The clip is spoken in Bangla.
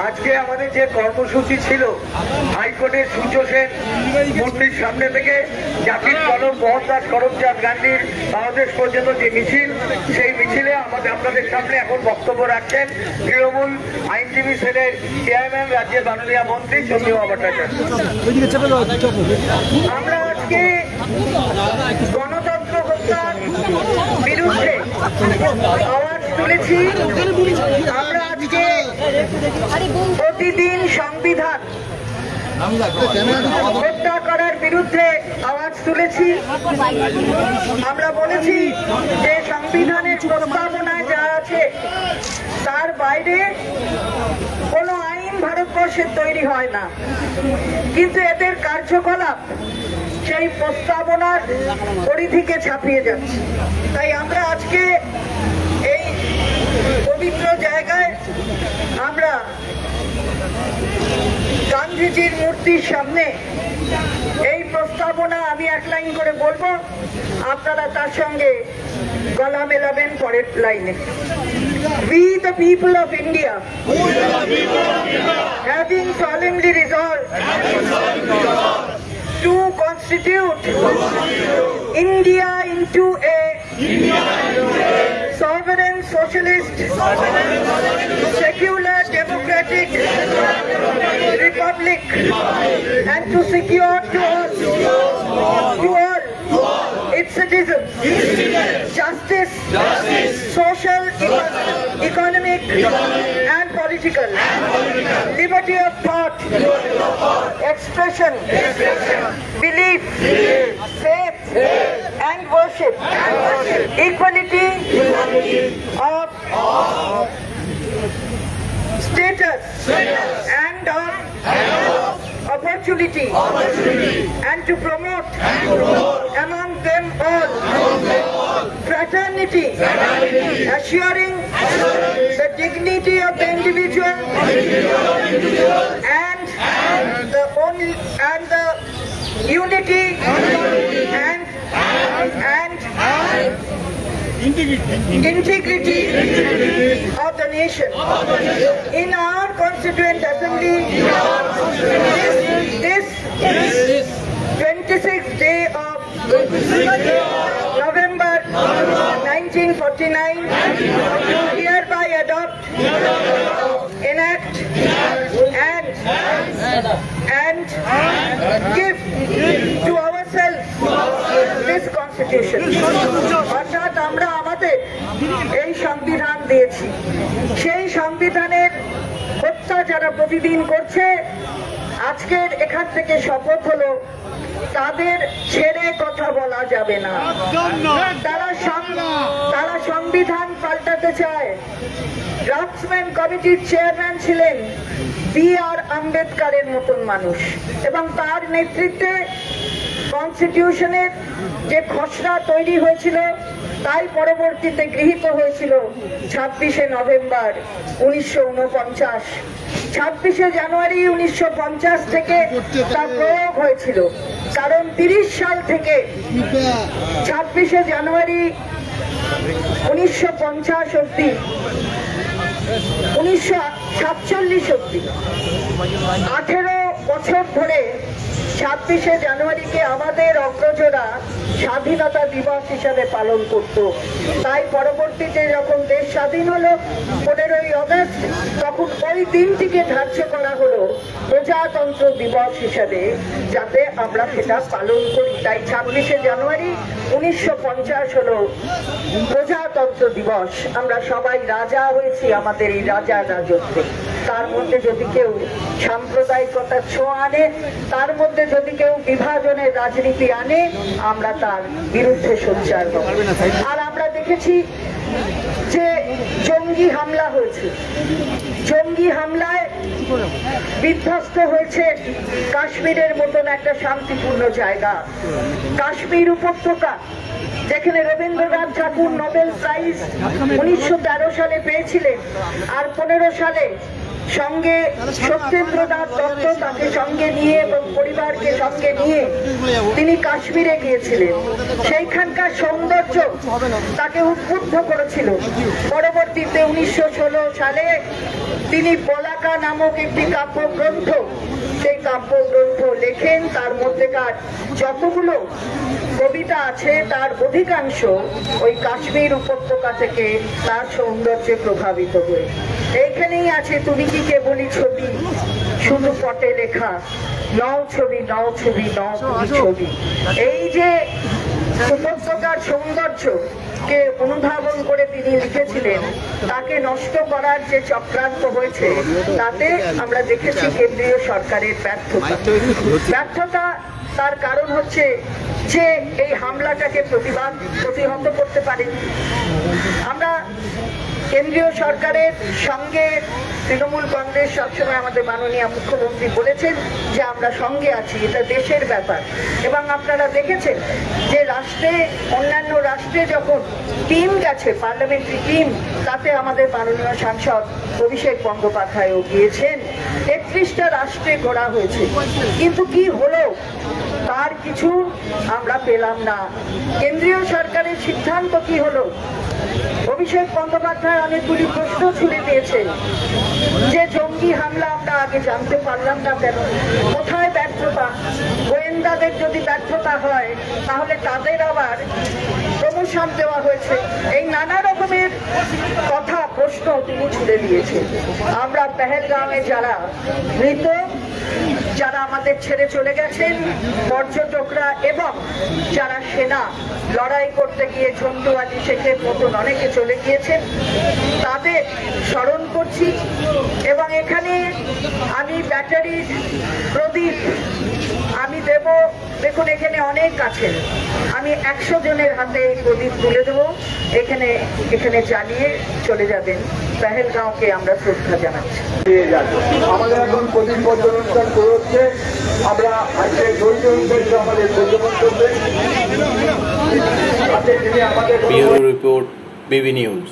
আজকে আমাদের যে কর্মসূচি ছিল হাইকোর্টের সূর্য সেন মূর্তির সামনে থেকে জাতির জনক মোহনদাস করমচাঁদ গান্ধীর বাংলাদেশ পর্যন্ত যে মিছিল, সেই মিছিলে আপনাদের সামনে এখন বক্তব্য রাখছেন তৃণমূল আইনজীবী সেলের চেয়ারম্যান রাজ্যের মাননীয় মন্ত্রী চন্দ্রিমা ভট্টাচার্য। আমরা আজকে গণতন্ত্র হত্যার বিরুদ্ধে আওয়াজ তুলেছি। আমরা আজকে প্রতিদিন সংবিধান হত্যা করার বিরুদ্ধে আওয়াজ তুলেছি। আমরা বলেছি যে সংবিধানের প্রস্তাবনায় যা আছে তার বাইরে কোনো আইন ভারতবর্ষের তৈরি হয় না, কিন্তু এদের কার্যকলাপ সেই প্রস্তাবনার পরিধিকে ছাপিয়ে যাচ্ছে। তাই আমরা আজকে এই পবিত্র জায়গায় আমরা গান্ধীজির মূর্তির সামনে এই প্রস্তাবনা আমি এক লাইন করে বলবো, আপনারা তার সঙ্গে গলা মেলাবেন পরের লাইনে। We the people of India, having solemnly resolved to constitute India into a sovereign socialist, secular democratic republic, and to secure to all its citizens justice, social, economic and political, liberty of thought, expression, belief, faith and worship, equality of status and of opportunity, and to promote among them all fraternity, assuring the dignity of the individual and the unity and integrity of the nation. In our Constituent Assembly, this 26th day of November 1949, hereby adopt, enact and give to ourselves this constitution. অর্থাৎ আমরা আমাদের এই সংবিধান দিয়েছি, সেই সংবিধানের হত্যা যারা প্রতিদিন করছে, আজকের এখান থেকে শপথ হলো তাদের ছেড়ে কথা বলা যাবে না। তারা সংবিধান পাল্টাতে চায়। ড্রাফটসম্যান কমিটির চেয়ারম্যান ছিলেন B.R. আম্বেদকরের মতন মানুষ, এবং তার নেতৃত্বে কনস্টিটিউশনের যে খসড়া তৈরি হয়েছিল তাই পরবর্তীতে গৃহীত হয়েছিল 26শে নভেম্বর 1949। 26শে জানুয়ারি 1950 থেকে তা প্রয়োগ হয়েছিল, কারণ 30 সাল থেকে 26শে জানুয়ারি 1950 অব্দি 1947 অব্দি 18 বছর ধরে 26শে জানুয়ারিকে আমাদের অগ্রজরা স্বাধীনতা দিবস হিসাবে পালন করত। তাই পরবর্তীতে যখন দেশ স্বাধীন হলো 15ই আগস্ট, তখন ওই দিনটিকে ধার্য করা হলো প্রজাতন্ত্র দিবস হিসাবে, যাতে আমরা সেটা পালন করি। তাই 26শে জানুয়ারি 1950 হলো প্রজাতন্ত্র দিবস। আমরা সবাই রাজা হয়েছি আমাদের এই রাজা রাজত্বে। তার মধ্যে যদি কেউ সাম্প্রদায়িকতার ছোঁয়া আনে, তার মধ্যে যদি কেউ বিভাজনের রাজনীতি আনে, আমরা তার বিরুদ্ধে সোচ্চার হব। আর আমরা দেখেছি যে জঙ্গি হামলা হয়েছে, জঙ্গি হামলায় বিধ্বস্ত হয়েছে কাশ্মীরের মতন একটা শান্তিপূর্ণ জায়গা। কাশ্মীর উপত্যকা, যেখানে রবীন্দ্রনাথ ঠাকুর নোবেল প্রাইজ 1913 সালে পেয়েছিলেন, আর 15 সালে সঙ্গে সত্যেন্দ্রনাথ দত্ত তাকে সঙ্গে নিয়ে এবং পরিবারকে সঙ্গে নিয়ে তিনি কাশ্মীরে গিয়েছিলেন। সেইখানকার সৌন্দর্য তাকে উদ্বুদ্ধ করেছিল। পরবর্তীতে 1916 সালে তিনি পলাকা নামক একটি কাব্যগ্রন্থ, সেই কাব্যগ্রন্থ লেখেন। তার মধ্যেকার যতগুলো কবিতা আছে তার অধিকাংশ ওই কাশ্মীর উপত্যকা থেকে তার সৌন্দর্যে প্রভাবিত হয়ে। এইখানেই আছে তুমি কি কেবলই ছবি, শুধু পটে লেখা, নও ছবি নও ছবি নও তুমি ছবি। এই যে উপত্যকার সৌন্দর্যকে অনুধাবন করে তিনি লিখেছিলেন, তাকে নষ্ট করার যে চক্রান্ত হয়েছে তাতে আমরা দেখেছি কেন্দ্রীয় সরকারের ব্যর্থতা। তার কারণ হচ্ছে যে এই হামলাটাকে প্রতিহত করতে পারেনি। আমরা কেন্দ্রীয় সরকারের সঙ্গে তৃণমূল কংগ্রেস সবসময় আমাদের মাননীয় মুখ্যমন্ত্রী বলেছেন যে আমরা সঙ্গে আছি, এটা দেশের ব্যাপার। এবং আপনারা দেখেছেন যে রাষ্ট্রে, অন্যান্য রাষ্ট্রে যখন টিম গেছে, পার্লামেন্টারি টিম, তাতে আমাদের মাননীয় সাংসদ অভিষেক বন্দ্যোপাধ্যায়ও গিয়েছেন। 33টা রাষ্ট্রে ঘোরা হয়েছে, কিন্তু কি হলো তার কিছু আমরা পেলাম না। কেন্দ্রীয় সরকারের সিদ্ধান্ত কি হলো? অভিষেক বন্দ্যোপাধ্যায় অনেকগুলি প্রশ্ন ছুড়ে দিয়েছেন যে জঙ্গি হামলা আমরা আগে জানতে পারলাম না কেন, কোথায় ব্যর্থতা? গোয়েন্দাদের যদি ব্যর্থতা হয় তাহলে তাদের আবার প্রমোশন দেওয়া হয়েছে। এই নানা রকমের কথা, প্রশ্ন তিনি ছুড়ে দিয়েছেন। আমরা পেহেলগাঁওয়ে যারা মৃত, যারা আমাদের ছেড়ে চলে গেছেন, পর্যটকরা এবং যারা সেনা লড়াই করতে গিয়ে ঝন্টু আলী শেখের মতন অনেকে চলে গিয়েছেন, তাদের স্মরণ করছি। এবং এখানে আমি ব্যাটারির প্রদীপ আমি দেব। দেখুন এখানে অনেক আছেন, আমি 100 জনের হাতে এই প্রদীপ তুলে দেবো। এখানে জ্বালিয়ে চলে যাবেন। পেহেলগাঁওকে আমরা শ্রদ্ধা জানাচ্ছি। আমাদের এখন প্রদীপ অনুষ্ঠান শুরু হচ্ছে। আমরা আজকে আমাদের ব্যুরো রিপোর্ট, বিবি নিউজ।